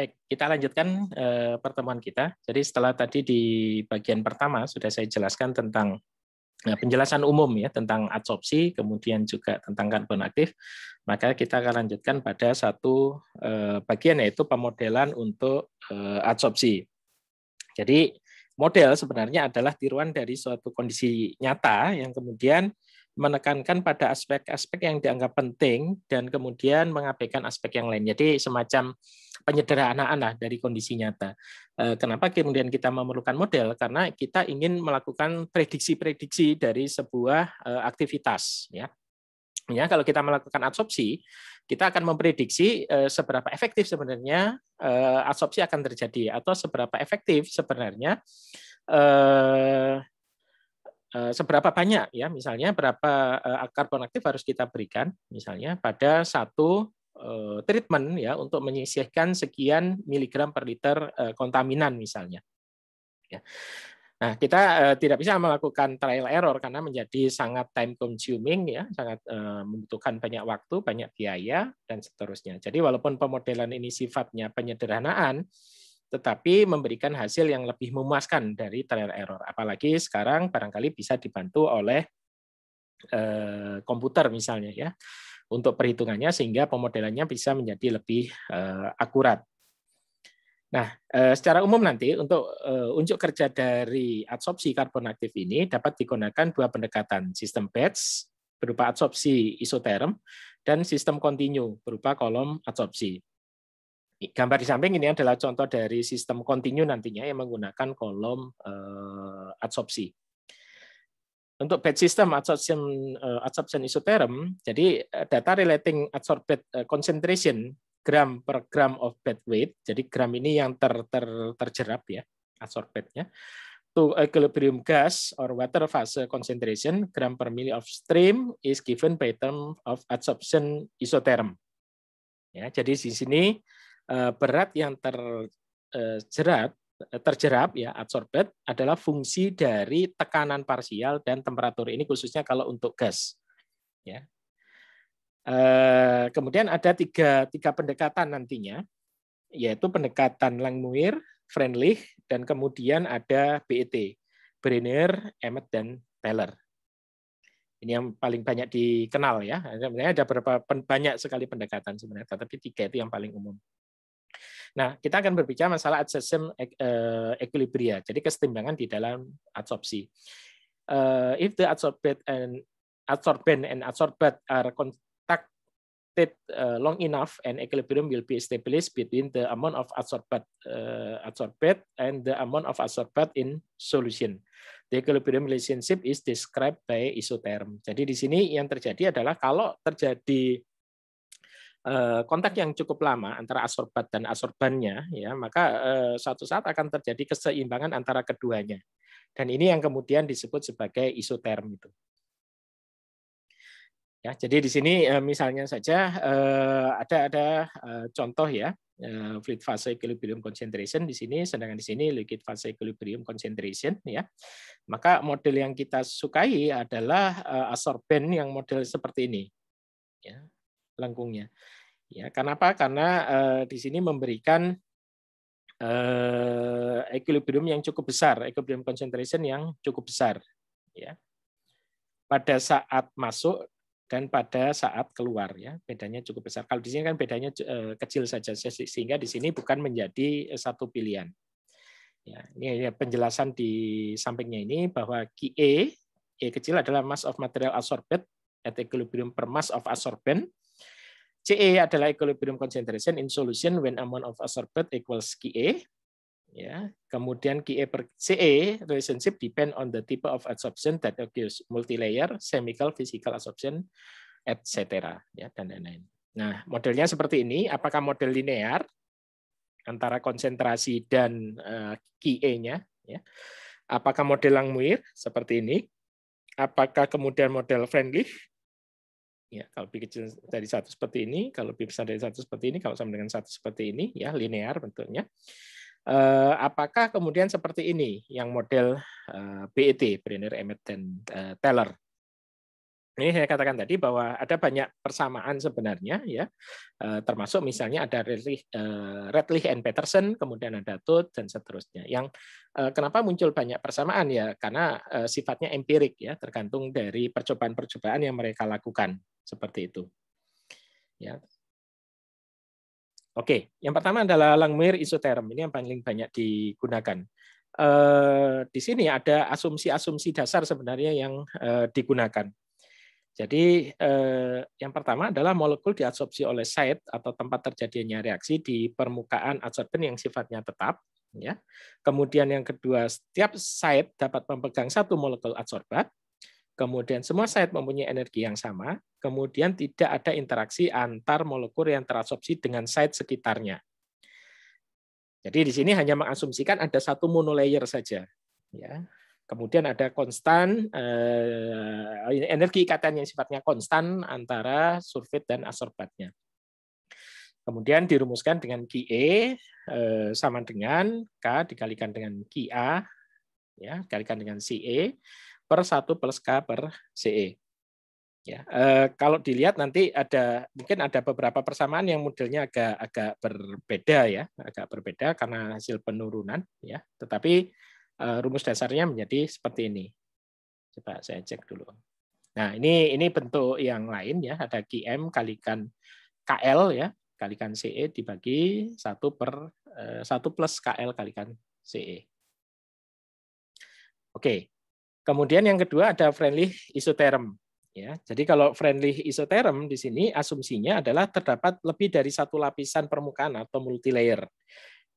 Baik, kita lanjutkan pertemuan kita. Jadi setelah tadi di bagian pertama sudah saya jelaskan tentang penjelasan umum ya tentang adsorpsi, kemudian juga tentang karbon aktif, maka kita akan lanjutkan pada satu bagian yaitu pemodelan untuk adsorpsi. Jadi model sebenarnya adalah tiruan dari suatu kondisi nyata yang kemudian menekankan pada aspek-aspek yang dianggap penting dan kemudian mengabaikan aspek yang lain. Jadi semacam penyederhanaan lah dari kondisi nyata. Kenapa kemudian kita memerlukan model? Karena kita ingin melakukan prediksi-prediksi dari sebuah aktivitas. Ya, kalau kita melakukan adsorpsi, kita akan memprediksi seberapa efektif sebenarnya adsorpsi akan terjadi atau seberapa efektif sebenarnya seberapa banyak ya misalnya berapa karbon aktif harus kita berikan misalnya pada satu treatment ya untuk menyisihkan sekian miligram per liter kontaminan misalnya ya. Nah, kita tidak bisa melakukan trial error karena menjadi sangat time consuming ya, sangat membutuhkan banyak waktu, banyak biaya dan seterusnya. Jadi walaupun pemodelan ini sifatnya penyederhanaan, tetapi memberikan hasil yang lebih memuaskan dari trial error. Apalagi sekarang barangkali bisa dibantu oleh komputer misalnya ya untuk perhitungannya sehingga pemodelannya bisa menjadi lebih akurat. Nah, secara umum nanti untuk unjuk kerja dari adsorpsi karbon aktif ini dapat digunakan dua pendekatan, sistem batch berupa adsorpsi isoterm dan sistem kontinu berupa kolom adsorpsi. Gambar di samping ini adalah contoh dari sistem kontinu nantinya yang menggunakan kolom adsorpsi. Untuk batch system adsorption isoterm, jadi data relating adsorbate concentration gram per gram of bed weight, jadi gram ini yang terjerap ya, adsorbate-nya, to equilibrium gas or water phase concentration gram per milli of stream is given by term of adsorption isotherm. Ya, jadi di sini berat yang terjerap ya adsorbate adalah fungsi dari tekanan parsial dan temperatur ini khususnya kalau untuk gas. Ya. Kemudian ada tiga pendekatan nantinya, yaitu pendekatan Langmuir, Freundlich, dan kemudian ada BET, Brenner, Emmet, dan Teller. Ini yang paling banyak dikenal ya. Sebenarnya ada banyak sekali pendekatan sebenarnya, tapi tiga itu yang paling umum. Nah, kita akan berbicara masalah adsorption equilibria, jadi kesetimbangan di dalam adsorpsi. If the adsorbate and adsorbate are long enough and equilibrium will be established between the amount of adsorbate and the amount of adsorbate in solution. The equilibrium relationship is described by isotherm. Jadi di sini yang terjadi adalah kalau terjadi kontak yang cukup lama antara adsorbat dan adsorbannya, ya maka suatu saat akan terjadi keseimbangan antara keduanya. Dan ini yang kemudian disebut sebagai isotherm itu. Ya, jadi di sini misalnya saja ada contoh ya fluid phase equilibrium concentration di sini, sedangkan di sini liquid phase equilibrium concentration ya. Maka model yang kita sukai adalah adsorben yang model seperti ini, ya lengkungnya. Ya, kenapa? Karena di sini memberikan equilibrium yang cukup besar, equilibrium concentration yang cukup besar, ya. Pada saat masuk dan pada saat keluar ya bedanya cukup besar. Kalau di sini kan bedanya kecil saja sehingga di sini bukan menjadi satu pilihan. Ya, ini penjelasan di sampingnya ini bahwa QE kecil adalah mass of material adsorbed at equilibrium per mass of adsorbent. CE adalah equilibrium concentration in solution when amount of adsorbed equals QE. Ya, kemudian QE per CE relationship depend on the type of adsorption that occurs, multilayer, chemical, physical adsorption, etc. Ya, dan lain-lain. Nah, modelnya seperti ini. Apakah model linear antara konsentrasi dan QE-nya? Ya. Apakah model Langmuir seperti ini? Apakah kemudian model Freundlich? Ya, kalau lebih kecil dari satu seperti ini, kalau lebih besar dari satu seperti ini, kalau sama dengan satu seperti ini, ya linear bentuknya. Apakah kemudian seperti ini yang model BET, Brenner, Emmet, dan Teller? Ini saya katakan tadi bahwa ada banyak persamaan sebenarnya, ya, termasuk misalnya ada Redlich and Peterson, kemudian ada Todd dan seterusnya. Yang kenapa muncul banyak persamaan, ya karena sifatnya empirik, ya, tergantung dari percobaan-percobaan yang mereka lakukan seperti itu. Ya. Oke, yang pertama adalah Langmuir isoterm. Ini yang paling banyak digunakan. Di sini ada asumsi-asumsi dasar sebenarnya yang digunakan. Jadi yang pertama adalah molekul diabsorpsi oleh site atau tempat terjadinya reaksi di permukaan adsorben yang sifatnya tetap. Ya. Kemudian yang kedua, setiap site dapat memegang satu molekul adsorbat. Kemudian semua site mempunyai energi yang sama. Kemudian tidak ada interaksi antar molekul yang terabsorpsi dengan site sekitarnya. Jadi di sini hanya mengasumsikan ada satu monolayer saja. Ya. Kemudian ada konstan energi ikatan yang sifatnya konstan antara sulfit dan adsorbatnya. Kemudian dirumuskan dengan Qe sama dengan K dikalikan denganQa, ya, dikalikan dengan Ce per 1 plus K per Ce. Ya, kalau dilihat nanti mungkin ada beberapa persamaan yang modelnya agak berbeda, ya, agak berbeda karena hasil penurunan, ya. Tetapi rumus dasarnya menjadi seperti ini. Coba saya cek dulu. Nah, ini bentuk yang lain, ya. Ada Qm kalikan KL, ya, kalikan Ce dibagi 1 plus KL kalikan Ce. Oke. Kemudian yang kedua ada friendly isotherm. Ya, jadi kalau friendly isotherm di sini asumsinya adalah terdapat lebih dari satu lapisan permukaan atau multilayer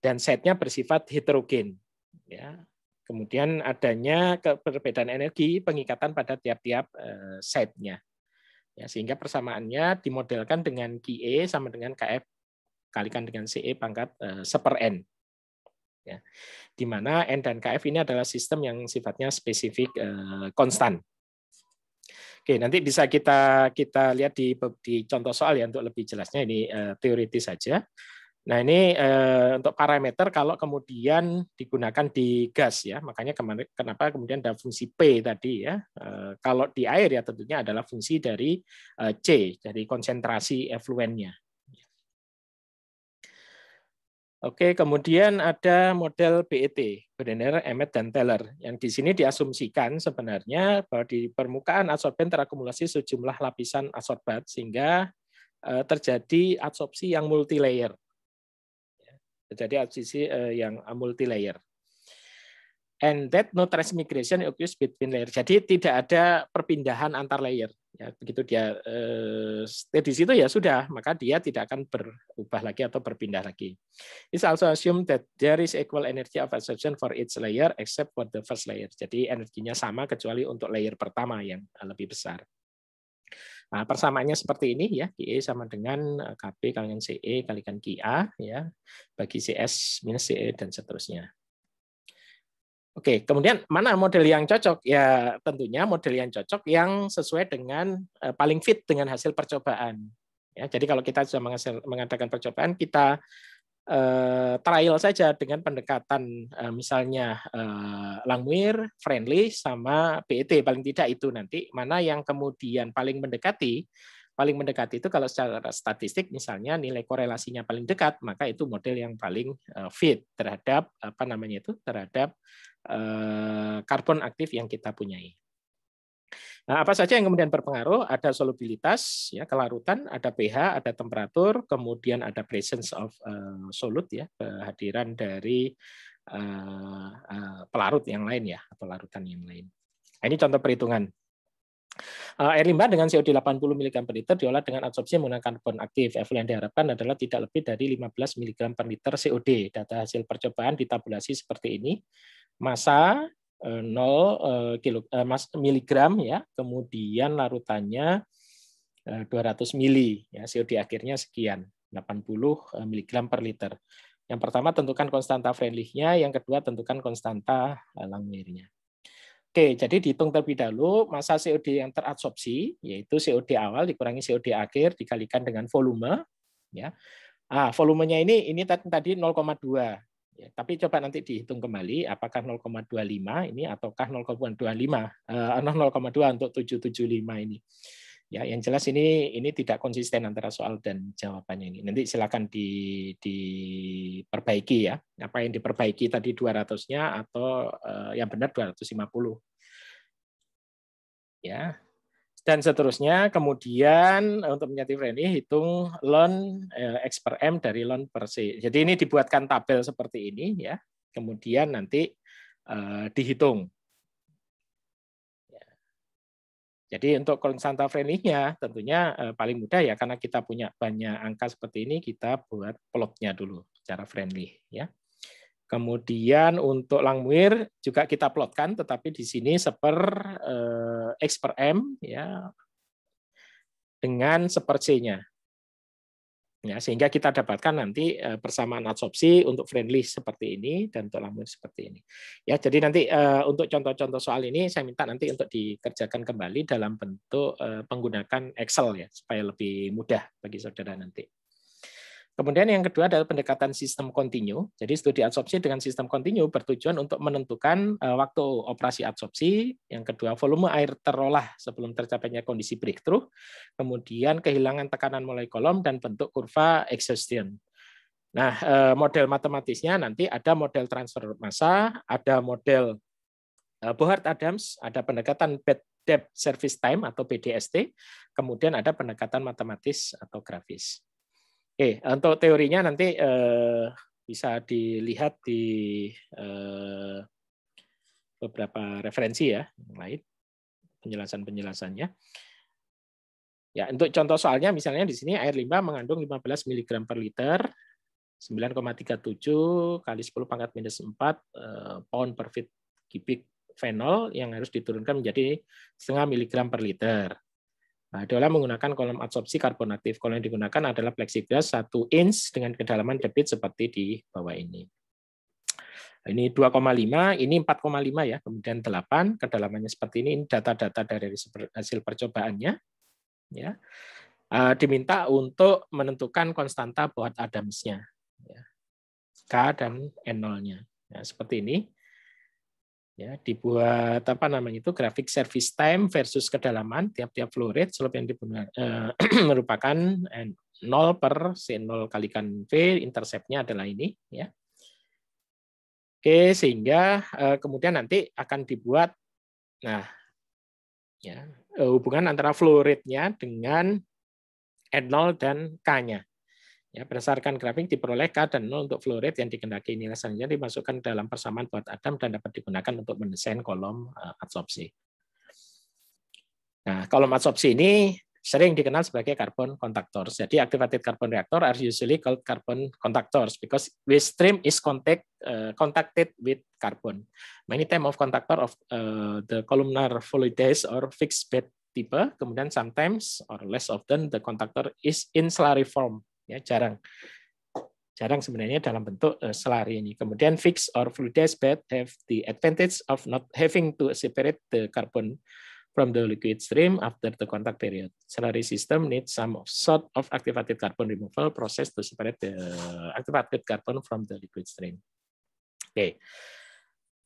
dan setnya bersifat heterogen. Ya. Kemudian adanya perbedaan energi pengikatan pada tiap-tiap site-nya. Ya, sehingga persamaannya dimodelkan dengan Qe sama dengan Kf kalikan dengan Ce pangkat 1/n. Ya. Di mana N dan Kf ini adalah sistem yang sifatnya spesifik konstan. Oke, nanti bisa kita lihat di contoh soal, ya, untuk lebih jelasnya. Ini teoritis saja. Nah, ini untuk parameter kalau kemudian digunakan di gas, ya, makanya kenapa kemudian ada fungsi P tadi, ya. Kalau di air, ya, tentunya adalah fungsi dari C, dari konsentrasi efluennya. Oke, kemudian ada model BET, Brenner, Emmet, dan Teller, yang di sini diasumsikan sebenarnya bahwa di permukaan adsorben terakumulasi sejumlah lapisan adsorbat sehingga terjadi adsorpsi yang multilayer. Terjadi absisi yang multi-layer. And that no transmigration occurs between layer. Jadi tidak ada perpindahan antar layer. Ya, begitu dia stay di situ, ya sudah, maka dia tidak akan berubah lagi atau berpindah lagi. It's also assumed that there is equal energy of absorption for each layer except for the first layer. Jadi energinya sama kecuali untuk layer pertama yang lebih besar. Nah, persamaannya seperti ini, ya, Qe sama dengan Kp kalikan Ce kalikan Ka, ya, bagi Cs minus Ce dan seterusnya. Oke, kemudian mana model yang cocok? Ya, tentunya model yang cocok yang sesuai dengan paling fit dengan hasil percobaan. Ya, jadi kalau kita sudah mengadakan percobaan, kita trial saja dengan pendekatan misalnya Langmuir, friendly, sama BET, paling tidak itu nanti mana yang kemudian paling mendekati itu kalau secara statistik misalnya nilai korelasinya paling dekat, maka itu model yang paling fit terhadap terhadap karbon aktif yang kita punyai. Nah, apa saja yang kemudian berpengaruh? Ada solubilitas, ya, kelarutan, ada pH, ada temperatur, kemudian ada presence of solute, ya, kehadiran dari pelarut yang lain, ya, atau larutan yang lain. Nah, ini contoh perhitungan. Air limbah dengan CO2 80 mg per liter diolah dengan absorpsi menggunakan karbon aktif. Efluen yang diharapkan adalah tidak lebih dari 15 mg per liter COD. Data hasil percobaan ditabulasi seperti ini. Massa 0 miligram, ya, kemudian larutannya 200 mili, ya, COD akhirnya sekian, 80 mg per liter. Yang pertama tentukan konstanta friendly-nya, yang kedua tentukan konstanta Langmuirnya. Oke, jadi dihitung terlebih dahulu massa COD yang terabsorpsi, yaitu COD awal dikurangi COD akhir dikalikan dengan volume, ya. Volumenya ini tadi 0,2. Ya, tapi coba nanti dihitung kembali apakah 0,25 ini ataukah 0,25 0,2 untuk 775 ini. Ya, yang jelas ini tidak konsisten antara soal dan jawabannya ini. Nanti silakan diperbaiki ya. Apa yang diperbaiki tadi 200-nya atau yang benar 250. Ya. Dan seterusnya, kemudian untuk menyati friendly hitung ln X per M dari ln per C. Jadi ini dibuatkan tabel seperti ini ya. Kemudian nanti dihitung. Jadi untuk konstanta friendly-nya tentunya paling mudah ya, karena kita punya banyak angka seperti ini, kita buat plotnya dulu secara friendly ya. Kemudian untuk Langmuir juga kita plotkan, tetapi di sini X per M ya dengan seper C-nya. Ya, sehingga kita dapatkan nanti persamaan adsorpsi untuk friendly seperti ini dan untuk Langmuir seperti ini. Ya, jadi nanti untuk contoh-contoh soal ini saya minta nanti untuk dikerjakan kembali dalam bentuk menggunakan Excel ya, supaya lebih mudah bagi saudara nanti. Kemudian yang kedua adalah pendekatan sistem kontinu. Jadi studi adsorpsi dengan sistem kontinu bertujuan untuk menentukan waktu operasi adsorpsi. Yang kedua, volume air terolah sebelum tercapainya kondisi breakthrough. Kemudian kehilangan tekanan mulai kolom dan bentuk kurva exhaustion. Nah, model matematisnya nanti ada model transfer massa, ada model Bohart-Adams, ada pendekatan bed depth service time atau BDST, kemudian ada pendekatan matematis atau grafis. Oke, untuk teorinya nanti bisa dilihat di beberapa referensi ya, yang lain penjelasan-penjelasannya. Ya, untuk contoh soalnya misalnya di sini air limbah mengandung 15 mg per liter, 9,37 kali 10 pangkat minus 4 pound per feet cubic fenol yang harus diturunkan menjadi setengah miligram per liter. Nah, adalah menggunakan kolom adsorpsi karbon aktif. Kolom yang digunakan adalah plexiglass 1 inch dengan kedalaman debit seperti di bawah ini. Ini 2,5, ini 4,5 ya, kemudian 8, kedalamannya seperti ini data-data dari hasil percobaannya. Ya. Diminta untuk menentukan konstanta Bohart-Adams-nya. Ya. K dan N0-nya. Ya, seperti ini. Ya, dibuat apa namanya itu grafik service time versus kedalaman tiap-tiap flow rate slope yang merupakan 0 per C0 kalikan V, intercept-nya adalah ini ya. Oke, sehingga kemudian nanti akan dibuat ya, hubungan antara flow rate-nya dengan N0 dan K-nya. Ya, berdasarkan grafik diperoleh K dan 0 untuk flow rate yang dikehendaki. Nilai selanjutnya dimasukkan dalam persamaan Bohart-Adams dan dapat digunakan untuk mendesain kolom adsorpsi. Nah, kolom adsorpsi ini sering dikenal sebagai carbon contactors. Jadi activated carbon reactor are usually called carbon contactors because waste stream is contacted with carbon. Many type of contactor of the columnar fluidized or fixed bed type. Kemudian sometimes or less often the contactor is in slurry form. Ya, jarang sebenarnya dalam bentuk slurry ini. Kemudian fixed or fluidized bed have the advantage of not having to separate the carbon from the liquid stream after the contact period. Slurry system needs some sort of activated carbon removal process to separate the activated carbon from the liquid stream. Oke.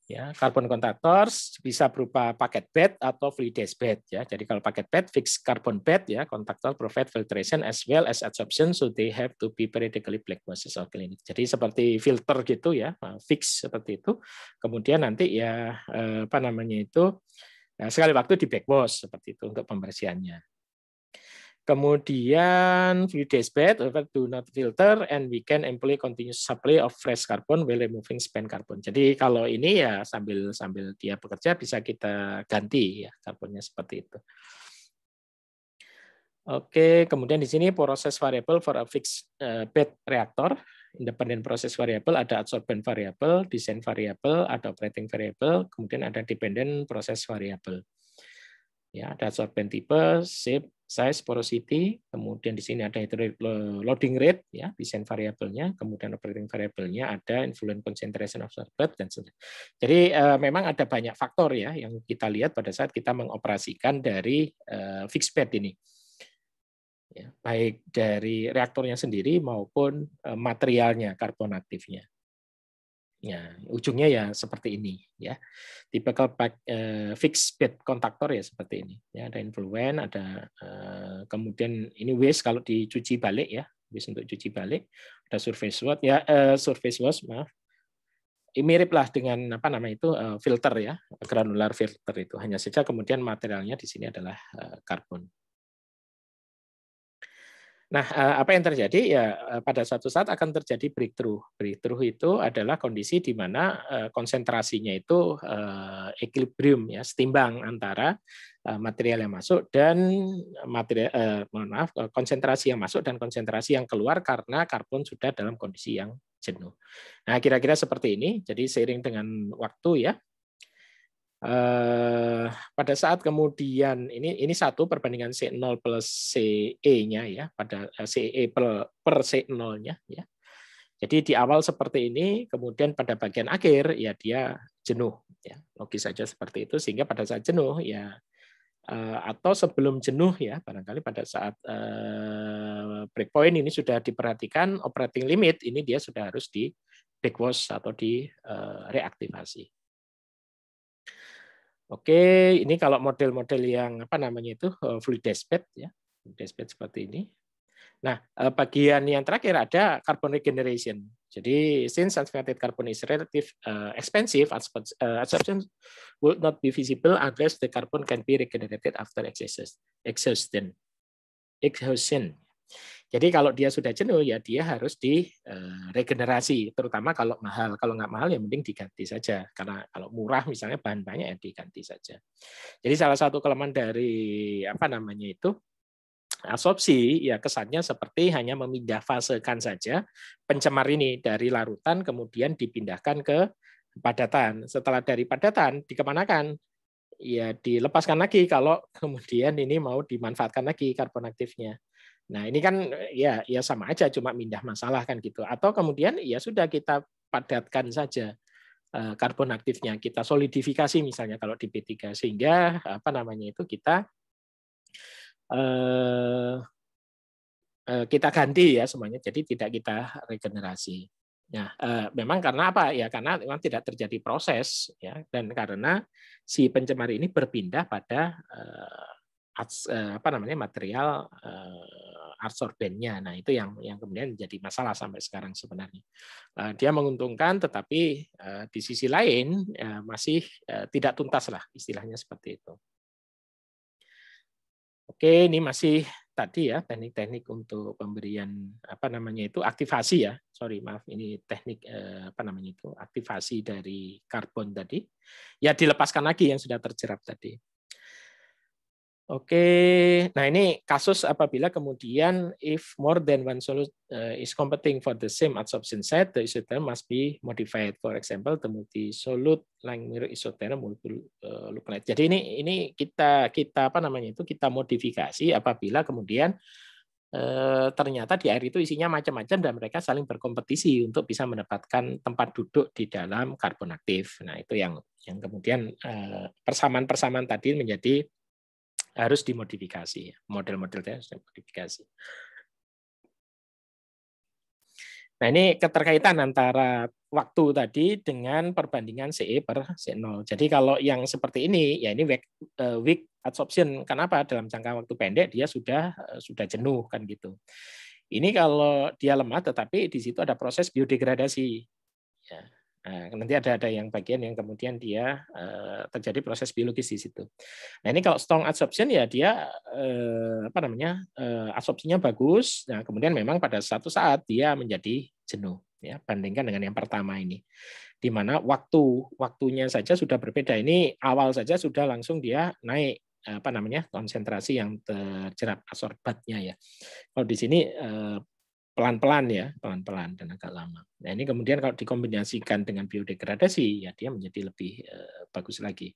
Ya, carbon contactors bisa berupa packet bed atau fluidized bed ya. Jadi kalau packet bed, fixed carbon bed ya, contactor provide filtration as well as adsorption, so they have to be periodically black process or cleaning. Jadi seperti filter gitu ya, fix seperti itu. Kemudian nanti ya apa namanya itu sekali waktu di backwash seperti itu untuk pembersihannya. Kemudian fluidized bed do not filter and we can employ continuous supply of fresh carbon while removing spent carbon. Jadi kalau ini ya sambil dia bekerja bisa kita ganti ya karbonnya seperti itu. Oke, kemudian di sini proses variable for a fixed bed reactor. Independent process variable, ada adsorbent variable, design variable, ada operating variable, kemudian ada dependent process variable. Ya, ada adsorbent tipe, shape, size, porosity, kemudian di sini ada loading rate, ya, design variabelnya, kemudian operating variabelnya ada influence concentration of sorbent dan sebagainya. Jadi memang ada banyak faktor ya yang kita lihat pada saat kita mengoperasikan dari fixed bed ini. Ya, baik dari reaktornya sendiri maupun materialnya, karbon aktifnya. Ya, ujungnya ya seperti ini ya. Typical fixed bed kontaktor ya seperti ini. Ya, ada influent, ada kemudian ini waste kalau dicuci balik ya, waste untuk cuci balik. Ada surface wash ya, surface wash maaf. Ini mirip lah dengan apa namanya itu filter ya, granular filter itu. Hanya saja kemudian materialnya di sini adalah karbon. Nah, apa yang terjadi ya pada suatu saat akan terjadi breakthrough. Breakthrough itu adalah kondisi di mana konsentrasinya itu equilibrium ya, setimbang antara material yang masuk dan material konsentrasi yang masuk dan konsentrasi yang keluar karena karbon sudah dalam kondisi yang jenuh. Nah, kira-kira seperti ini. Jadi seiring dengan waktu ya, pada saat kemudian ini satu perbandingan C0 plus CE-nya ya, pada CE per C0-nya ya. Jadi di awal seperti ini, kemudian pada bagian akhir ya dia jenuh ya. Logis saja seperti itu, sehingga pada saat jenuh ya atau sebelum jenuh ya, barangkali pada saat breakpoint ini sudah diperhatikan operating limit, ini dia sudah harus di backwash atau di reaktivasi. Oke, ini kalau model-model yang apa namanya itu fluid dashbed ya, fluid dashbed seperti ini. Nah, bagian yang terakhir ada carbon regeneration. Jadi, since saturated carbon is relative expensive, absorption would not be visible unless the carbon can be regenerated after exhaustion. Jadi kalau dia sudah jenuh ya dia harus diregenerasi, terutama kalau mahal. Kalau nggak mahal ya mending diganti saja. Karena kalau murah misalnya bahan banyak ya diganti saja. Jadi salah satu kelemahan dari apa namanya itu absorpsi ya kesannya seperti hanya memindah fasekan saja pencemar ini dari larutan kemudian dipindahkan ke padatan. Setelah dari padatan dikemanakan? Ya dilepaskan lagi kalau kemudian ini mau dimanfaatkan lagi karbon aktifnya. Nah, ini kan ya sama aja cuma mindah masalah kan gitu. Atau kemudian ya sudah kita padatkan saja karbon aktifnya, kita solidifikasi misalnya kalau di B3 sehingga apa namanya itu kita ganti ya semuanya. Jadi tidak kita regenerasi. Nah, memang karena apa ya? Karena memang tidak terjadi proses ya dan karena si pencemar ini berpindah pada apa namanya material adsorbennya. Nah, itu yang kemudian menjadi masalah sampai sekarang sebenarnya. Dia menguntungkan tetapi di sisi lain masih tidak tuntas lah istilahnya seperti itu. Oke, ini masih tadi ya teknik-teknik untuk pemberian apa namanya itu aktivasi ya. Sorry, maaf ini teknik apa namanya itu aktivasi dari karbon tadi. Ya dilepaskan lagi yang sudah terjerap tadi. Oke, nah ini kasus apabila kemudian if more than one solute is competing for the same adsorption site, the isotherm must be modified. For example, the multi-solute line mirror isotherm multiple localite. Jadi ini kita apa namanya itu kita modifikasi apabila kemudian ternyata di air itu isinya macam-macam dan mereka saling berkompetisi untuk bisa mendapatkan tempat duduk di dalam karbon aktif. Nah itu yang kemudian persamaan-persamaan tadi menjadi harus dimodifikasi, model-modelnya harus dimodifikasi. Nah ini keterkaitan antara waktu tadi dengan perbandingan CE per C0. Jadi kalau yang seperti ini, ya ini weak adsorption. Kenapa? Dalam jangka waktu pendek dia sudah jenuh kan gitu. Ini kalau dia lemah, tetapi di situ ada proses biodegradasi. Ya. Nah, nanti ada yang bagian yang kemudian dia terjadi proses biologis di situ. Nah ini kalau strong adsorption ya dia apa namanya absorpsinya bagus. Nah kemudian memang pada suatu saat dia menjadi jenuh ya bandingkan dengan yang pertama ini, di mana waktunya saja sudah berbeda. Ini awal saja sudah langsung dia naik apa namanya konsentrasi yang terjerap adsorbatnya ya. Kalau di sini pelan-pelan ya, pelan-pelan dan agak lama. Nah ini kemudian kalau dikombinasikan dengan biodegradasi, ya dia menjadi lebih bagus lagi.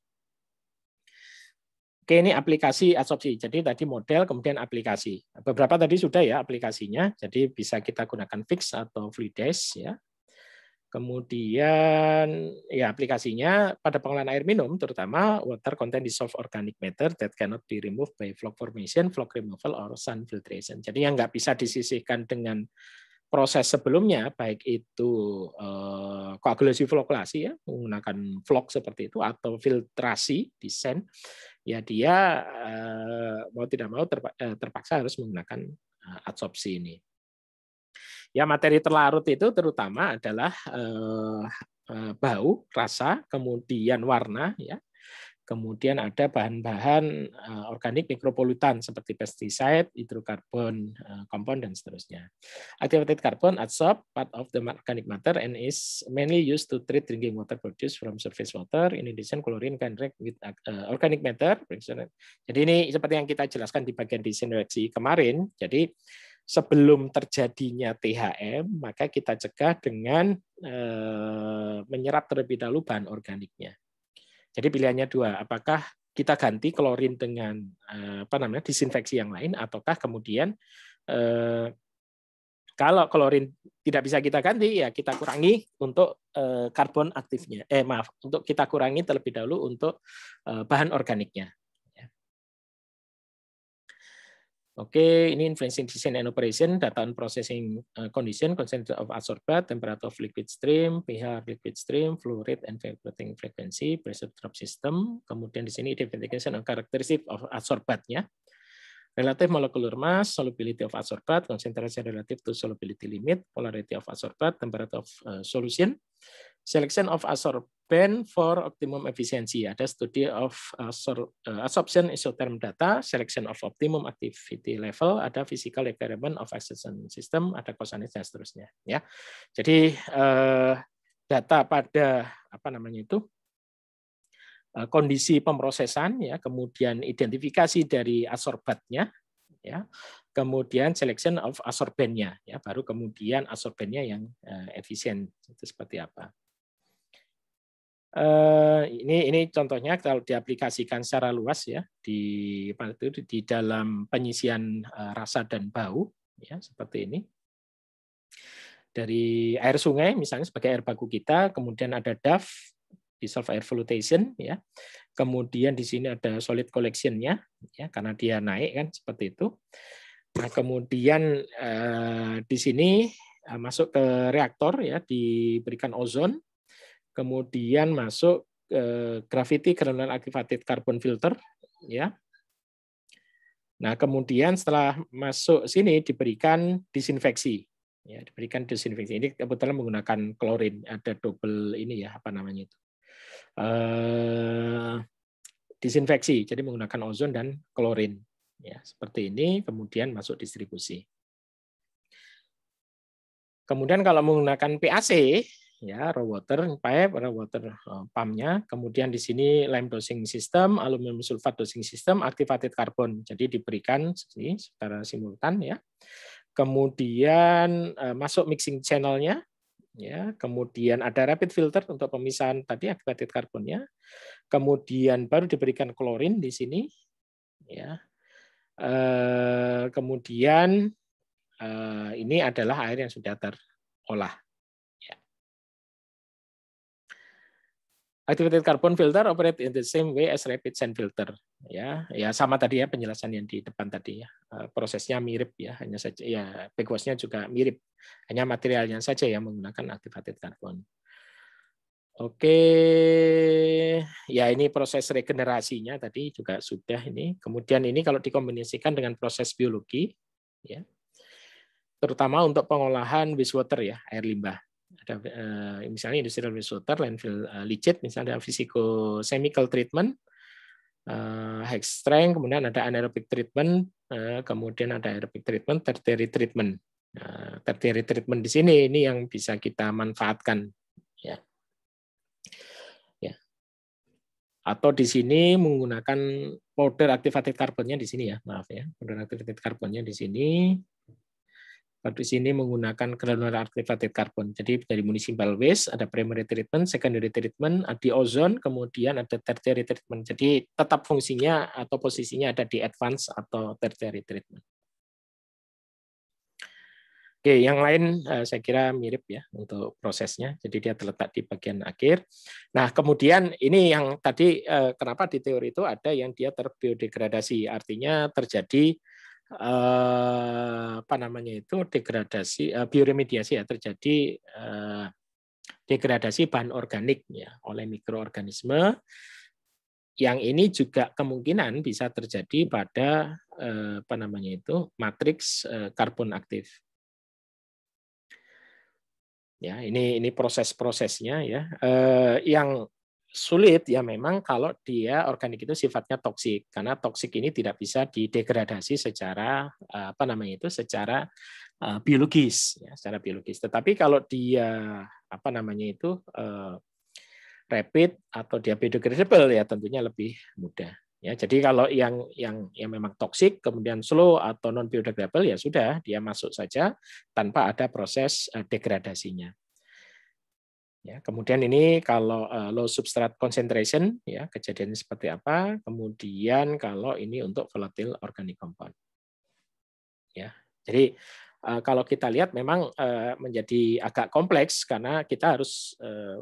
Oke, ini aplikasi adsorpsi. Jadi tadi model, kemudian aplikasi. Beberapa tadi sudah ya aplikasinya, jadi bisa kita gunakan fix atau fluidize ya. Kemudian ya aplikasinya pada pengolahan air minum, terutama water contain dissolved organic matter that cannot be removed by floc formation, floc removal, or sun filtration. Jadi yang nggak bisa disisihkan dengan proses sebelumnya, baik itu koagulasi flokulasi ya, menggunakan vlog seperti itu, atau filtrasi desain, ya dia mau tidak mau terpaksa harus menggunakan adsorpsi ini. Ya, materi terlarut itu terutama adalah bau, rasa, kemudian warna, ya. Kemudian ada bahan-bahan organik mikropolutan seperti pesticide, hidrokarbon, kompon, dan seterusnya. Activated carbon adsorb part of the organic matter and is mainly used to treat drinking water produced from surface water. In addition, chlorine can react with organic matter. Jadi ini seperti yang kita jelaskan di bagian disinfeksi kemarin. Jadi sebelum terjadinya THM, maka kita cegah dengan menyerap terlebih dahulu bahan organiknya. Jadi pilihannya dua, apakah kita ganti klorin dengan disinfeksi yang lain, ataukah kemudian kalau klorin tidak bisa kita ganti, ya kita kurangi untuk karbon aktifnya. Untuk kita kurangi terlebih dahulu untuk bahan organiknya. Oke, ini influencing design and operation, data and processing condition, concentration of adsorbate, temperature of liquid stream, pH liquid stream, flow rate and evaporating frequency, pressure drop system. Kemudian di sini identification and characteristic of adsorbate-nya, relative molecular mass, solubility of adsorbate, concentration relative to solubility limit, polarity of adsorbate, temperature of solution, selection of adsorbent for optimum efficiency. Ada studi of absorption isotherm data, selection of optimum activity level, ada physical requirement of accession system, ada cosanate dan seterusnya. Ya, jadi data pada kondisi pemrosesan, ya, kemudian identifikasi dari adsorbatnya, ya, kemudian selection of adsorbennya, ya, baru kemudian adsorbennya yang efisien itu seperti apa. Ini contohnya kalau diaplikasikan secara luas, ya, di dalam penyisian rasa dan bau, ya, seperti ini. Dari air sungai misalnya sebagai air baku kita, kemudian ada DAF, dissolved air flotation, ya. Kemudian di sini ada solid collection-nya, ya, karena dia naik kan seperti itu. Nah, kemudian di sini masuk ke reaktor, ya, diberikan ozon. Kemudian masuk gravity granular activated carbon filter, ya. Nah, kemudian setelah masuk sini diberikan disinfeksi, ya, diberikan disinfeksi. Ini kebetulan menggunakan klorin, ada double ini, ya, apa namanya itu, disinfeksi. Jadi menggunakan ozon dan klorin, ya, seperti ini. Kemudian masuk distribusi. Kemudian kalau menggunakan PAC, ya, raw water pipe, raw water pump-nya, kemudian di sini lime dosing system, aluminium sulfat dosing system, activated carbon. Jadi diberikan ini secara simultan, ya. Kemudian masuk mixing channel-nya, ya. Kemudian ada rapid filter untuk pemisahan tadi activated carbonnya. Kemudian baru diberikan klorin di sini, ya. Kemudian ini adalah air yang sudah terolah. Activated carbon filter operate in the same way as rapid sand filter, ya, ya sama tadi, ya, penjelasan yang di depan tadi, ya, prosesnya mirip, ya, hanya saja, ya, backwash-nya juga mirip, hanya materialnya saja yang menggunakan activated carbon. Oke, ya, ini proses regenerasinya tadi juga sudah ini. Kemudian ini kalau dikombinasikan dengan proses biologi, ya, terutama untuk pengolahan wastewater, ya, air limbah. Ada misalnya industrial wastewater, landfill leachate, misalnya ada physico-chemical treatment, high strength, kemudian ada anaerobic treatment, kemudian ada aerobic treatment, tertiary treatment. Tertiary treatment di sini ini yang bisa kita manfaatkan, ya. Ya. Atau di sini menggunakan powder activated carbonnya di sini, ya, maaf, ya, powder activated carbonnya di sini. Di sini menggunakan granular activated carbon. Jadi dari municipal waste ada primary treatment, secondary treatment, ada ozon, kemudian ada tertiary treatment. Jadi tetap fungsinya atau posisinya ada di advance atau tertiary treatment. Oke, yang lain saya kira mirip, ya, untuk prosesnya. Jadi dia terletak di bagian akhir. Nah, kemudian ini yang tadi kenapa di teori itu ada yang dia terbiodegradasi, artinya terjadi apa namanya itu degradasi bioremediasi ya, terjadi degradasi bahan organik ya oleh mikroorganisme, yang ini juga kemungkinan bisa terjadi pada apa namanya itu matriks karbon aktif. Ya, ini proses-prosesnya ya. Yang sulit ya memang kalau dia organik itu sifatnya toksik, karena toksik ini tidak bisa didegradasi secara apa namanya itu secara biologis ya, secara biologis. Tetapi kalau dia apa namanya itu rapid atau dia biodegradable ya tentunya lebih mudah. Ya, jadi kalau yang memang toksik kemudian slow atau non biodegradable ya sudah dia masuk saja tanpa ada proses degradasinya. Ya, kemudian ini kalau low substrate concentration ya kejadiannya seperti apa? Kemudian kalau ini untuk volatile organic compound. Ya. Jadi kalau kita lihat memang menjadi agak kompleks karena kita harus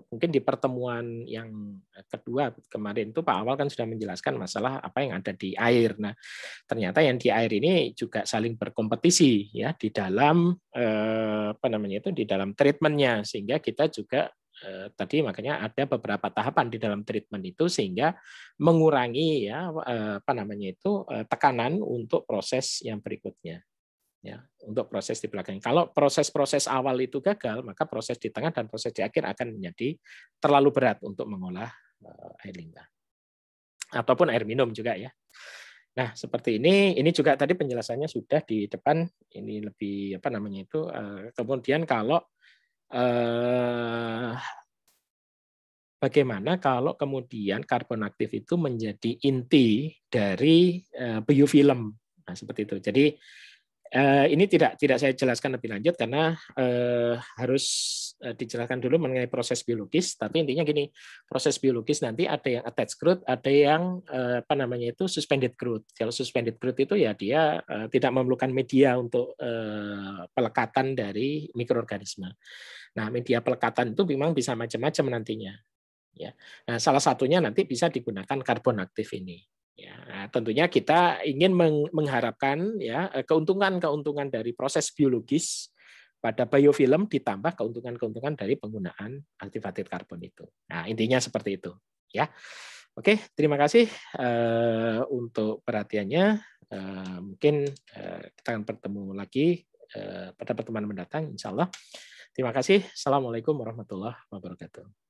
mungkin di pertemuan yang kedua kemarin itu Pak Awal kan sudah menjelaskan masalah apa yang ada di air. Nah, ternyata yang di air ini juga saling berkompetisi ya di dalam apa namanya itu di dalam treatmentnya, sehingga kita juga tadi makanya ada beberapa tahapan di dalam treatment itu sehingga mengurangi ya apa namanya itu tekanan untuk proses yang berikutnya. Ya, untuk proses di belakang. Kalau proses-proses awal itu gagal, maka proses di tengah dan proses di akhir akan menjadi terlalu berat untuk mengolah air limbah. Ataupun air minum juga ya. Nah, seperti ini juga tadi penjelasannya sudah di depan, ini lebih apa namanya itu. Kemudian kalau bagaimana kalau kemudian karbon aktif itu menjadi inti dari biofilm. Nah, seperti itu. Jadi ini tidak saya jelaskan lebih lanjut karena harus dijelaskan dulu mengenai proses biologis. Tapi intinya gini, proses biologis nanti ada yang attached growth, ada yang apa namanya itu suspended growth. Kalau suspended growth itu ya dia tidak memerlukan media untuk pelekatan dari mikroorganisme. Nah, media pelekatan itu memang bisa macam-macam nantinya. Ya, nah salah satunya nanti bisa digunakan karbon aktif ini. Ya, nah, tentunya kita ingin mengharapkan ya keuntungan-keuntungan dari proses biologis pada biofilm ditambah keuntungan-keuntungan dari penggunaan aktivated karbon itu. Nah, intinya seperti itu, ya. Oke, terima kasih untuk perhatiannya. Mungkin kita akan bertemu lagi pada pertemuan mendatang, insya Allah. Terima kasih. Assalamualaikum warahmatullahi wabarakatuh.